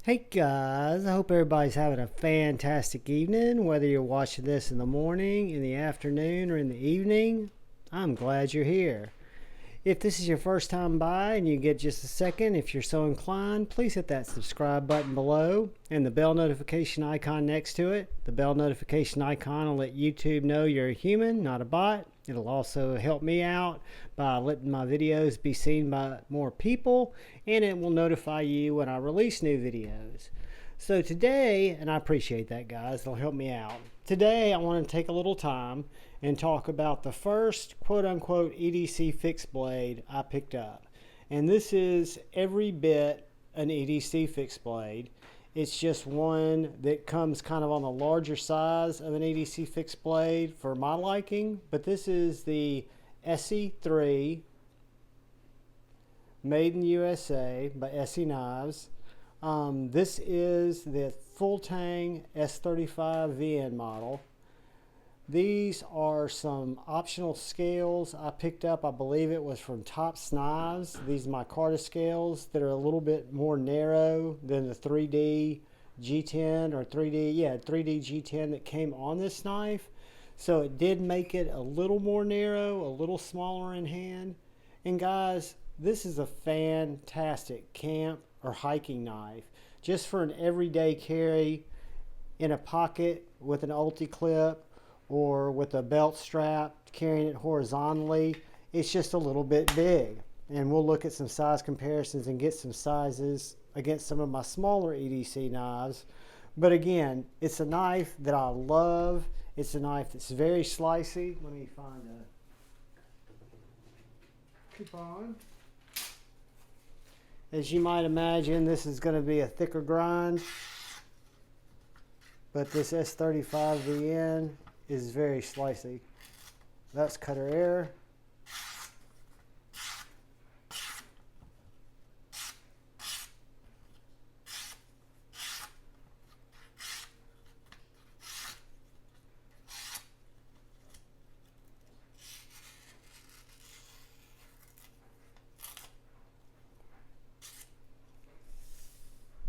Hey guys, I hope everybody's having a fantastic evening, whether you're watching this in the morning, in the afternoon, or in the evening. I'm glad you're here. If this is your first time by and you get just a second, if you're so inclined, please hit that subscribe button below and the bell notification icon next to it. The bell notification icon will let YouTube know you're a human, not a bot. It'll also help me out by letting my videos be seen by more people, and it will notify you when I release new videos. So today, and I appreciate that, guys, it'll help me out. Today, I want to take a little time and talk about the first quote-unquote EDC fixed blade I picked up. And this is every bit an EDC fixed blade. It's just one that comes kind of on the larger size of an EDC fixed blade for my liking. But this is the ESEE 3 made in USA by ESEE Knives. This is the full tang S35VN model. These are some optional scales I picked up. I believe it was from Tops Knives. These Micarta scales that are a little bit more narrow than the 3D G10 or 3D G10 that came on this knife. So it did make it a little more narrow, a little smaller in hand. And guys, this is a fantastic camp or hiking knife. Just for an everyday carry in a pocket with an ulti clip or with a belt strap carrying it horizontally. It's just a little bit big. And we'll look at some size comparisons and get some sizes against some of my smaller EDC knives. But again, it's a knife that I love. It's a knife that's very slicey. Let me find a coupon. As you might imagine, this is going to be a thicker grind, but this S35VN is very slicey. That's cutter error.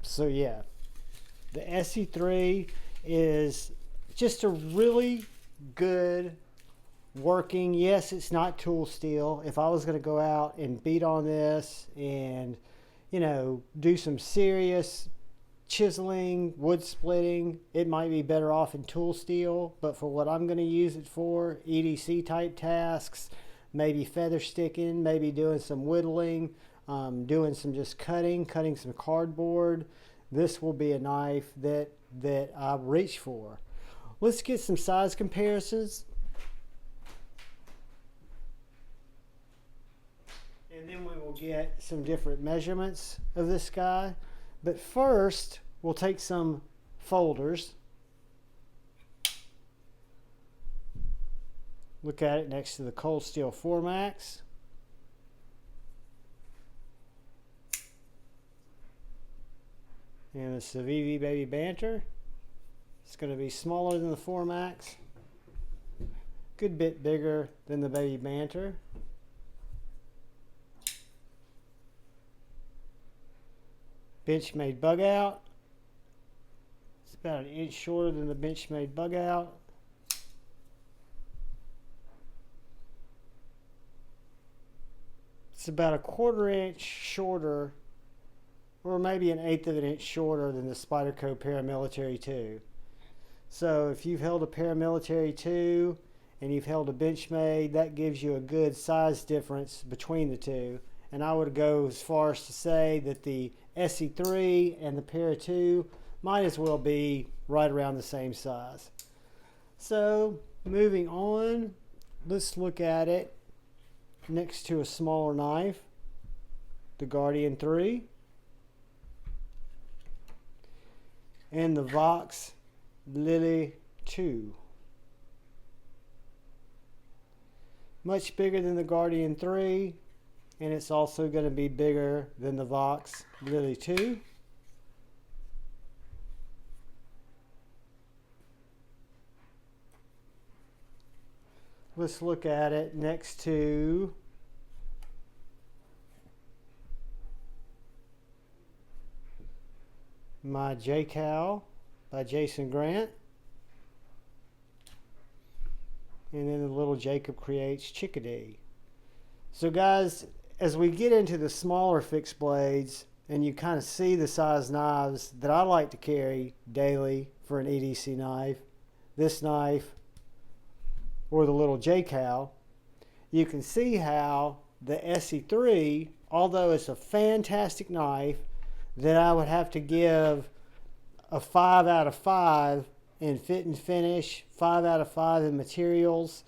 So yeah, the ESEE 3 is just a really good working. Yes, it's not tool steel. If I was going to go out and beat on this and, you know, do some serious chiseling, wood splitting, it might be better off in tool steel. But for what I'm going to use it for, EDC type tasks, maybe feather sticking, maybe doing some whittling, doing some just cutting some cardboard, this will be a knife that I reach for. Let's get some size comparisons. And then we will get some different measurements of this guy. But first, we'll take some folders. Look at it next to the Cold Steel 4MAX. And it's the VV Baby Banter. It's going to be smaller than the 4MAX. Good bit bigger than the Baby Banter. Benchmade Bug Out. It's about an inch shorter than the Benchmade Bug Out. It's about a 1/4 inch shorter, or maybe an 1/8 of an inch shorter than the Spyderco Paramilitary 2. So if you've held a Paramilitary 2 and you've held a Benchmade, that gives you a good size difference between the two. And I would go as far as to say that the ESEE 3 and the Para 2 might as well be right around the same size. So moving on, let's look at it next to a smaller knife, the Guardian 3 and the Vox Lily 2. Much bigger than the Guardian 3, and it's also going to be bigger than the Vox Lily 2. Let's look at it next to my J-Cow by Jason Grant. And then the little Jacob Creates Chickadee. So guys, as we get into the smaller fixed blades and you kind of see the size knives that I like to carry daily for an EDC knife, this knife or the little J-Cow, you can see how the SE3, although it's a fantastic knife, that I would have to give a 5 out of 5 in fit and finish, 5 out of 5 in materials,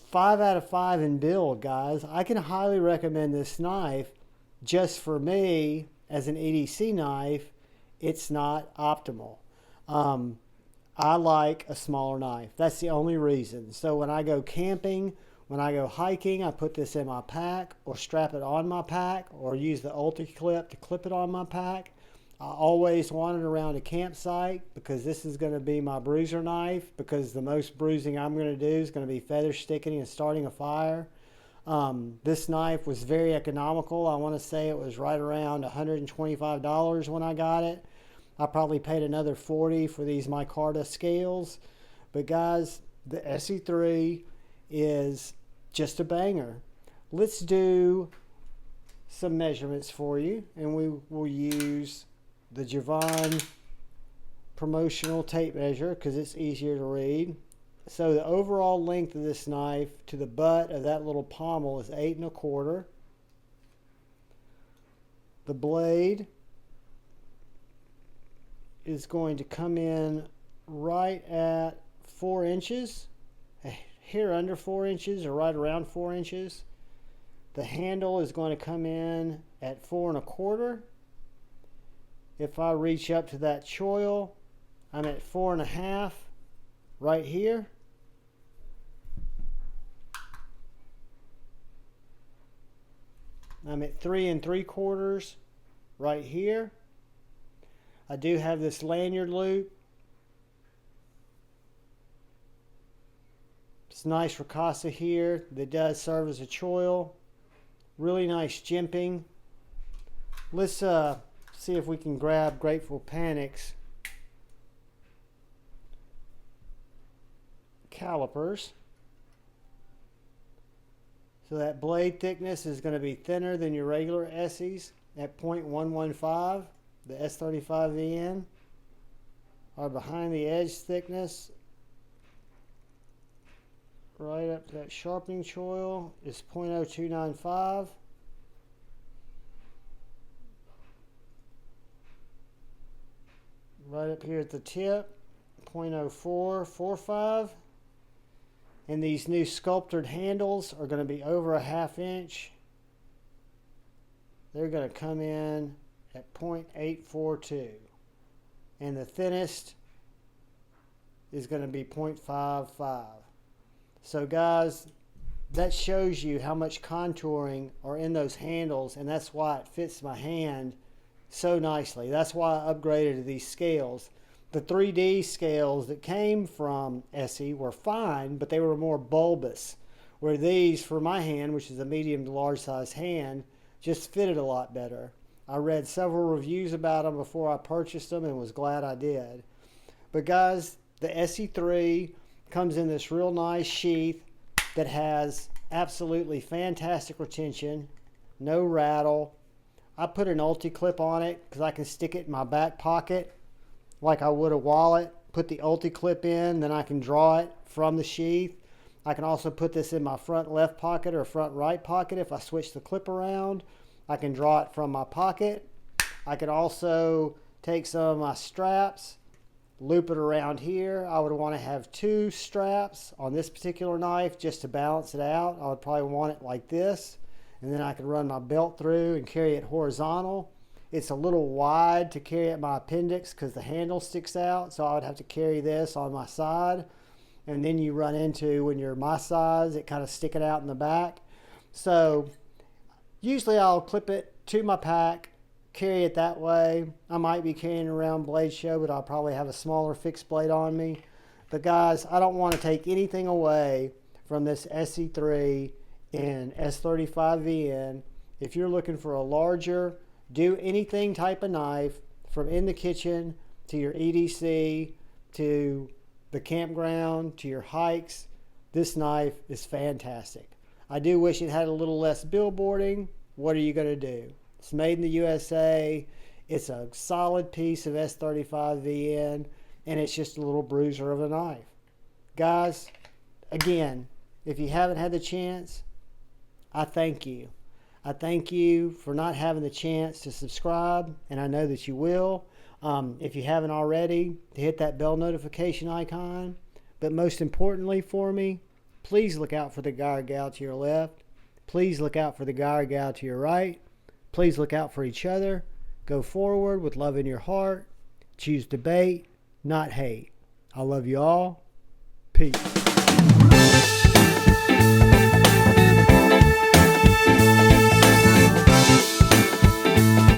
5 out of 5 in build, guys. I can highly recommend this knife. Just for me, as an EDC knife, it's not optimal. I like a smaller knife. That's the only reason. So when I go camping, when I go hiking, I put this in my pack or strap it on my pack or use the ulti-clip to clip it on my pack. I always want it around a campsite because this is going to be my bruiser knife, because the most bruising I'm going to do is going to be feather sticking and starting a fire. This knife was very economical. I want to say it was right around $125 when I got it. I probably paid another $40 for these Micarta scales. But guys, the SE3 is just a banger. Let's do some measurements for you, and we will use the Javon promotional tape measure because it's easier to read. So the overall length of this knife to the butt of that little pommel is 8 1/4. The blade is going to come in right at 4 inches, a hair under 4 inches or right around 4 inches. The handle is going to come in at 4 1/4. If I reach up to that choil, I'm at 4 1/2 right here. I'm at 3 3/4 right here. I do have this lanyard loop. It's nice ricotta here that does serve as a choil. Really nice jimping. Let's see if we can grab Grateful Panic's calipers. So that blade thickness is going to be thinner than your regular ESEEs at 0.115. The S35VN. Our behind the edge thickness right up to that sharpening choil is 0.0295. Right up here at the tip, 0.0445. And these new sculptured handles are going to be over a 1/2 inch. They're going to come in at 0.842. And the thinnest is going to be 0.55. So guys, that shows you how much contouring are in those handles, and that's why it fits my hand so nicely. That's why I upgraded to these scales. The 3D scales that came from ESEE were fine, but they were more bulbous, where these, for my hand, which is a medium to large size hand, just fitted a lot better. I read several reviews about them before I purchased them and was glad I did. But guys, the SE3 comes in this real nice sheath that has absolutely fantastic retention, no rattle. I put an ulti-clip on it because I can stick it in my back pocket like I would a wallet. Put the ulti-clip in, then I can draw it from the sheath. I can also put this in my front left pocket or front right pocket if I switch the clip around. I can draw it from my pocket. I could also take some of my straps, loop it around here. I would want to have 2 straps on this particular knife just to balance it out. I would probably want it like this. And then I could run my belt through and carry it horizontal. It's a little wide to carry at my appendix because the handle sticks out. So I would have to carry this on my side. And then you run into, when you're my size, it kind of sticking out in the back. So usually I'll clip it to my pack, carry it that way. I might be carrying around blade show, but I'll probably have a smaller fixed blade on me. But guys, I don't want to take anything away from this SE3 in S35VN. If you're looking for a larger, do anything type of knife, from in the kitchen to your EDC to the campground to your hikes, this knife is fantastic. I do wish it had a little less billboarding. What are you going to do? It's made in the USA. It's a solid piece of S35VN, and it's just a little bruiser of a knife. Guys, again, if you haven't had the chance, I thank you. I thank you for not having the chance to subscribe, and I know that you will. If you haven't already, to hit that bell notification icon. But most importantly for me, please look out for the guy or gal to your left. Please look out for the guy or gal to your right. Please look out for each other. Go forward with love in your heart. Choose debate, not hate. I love you all. Peace.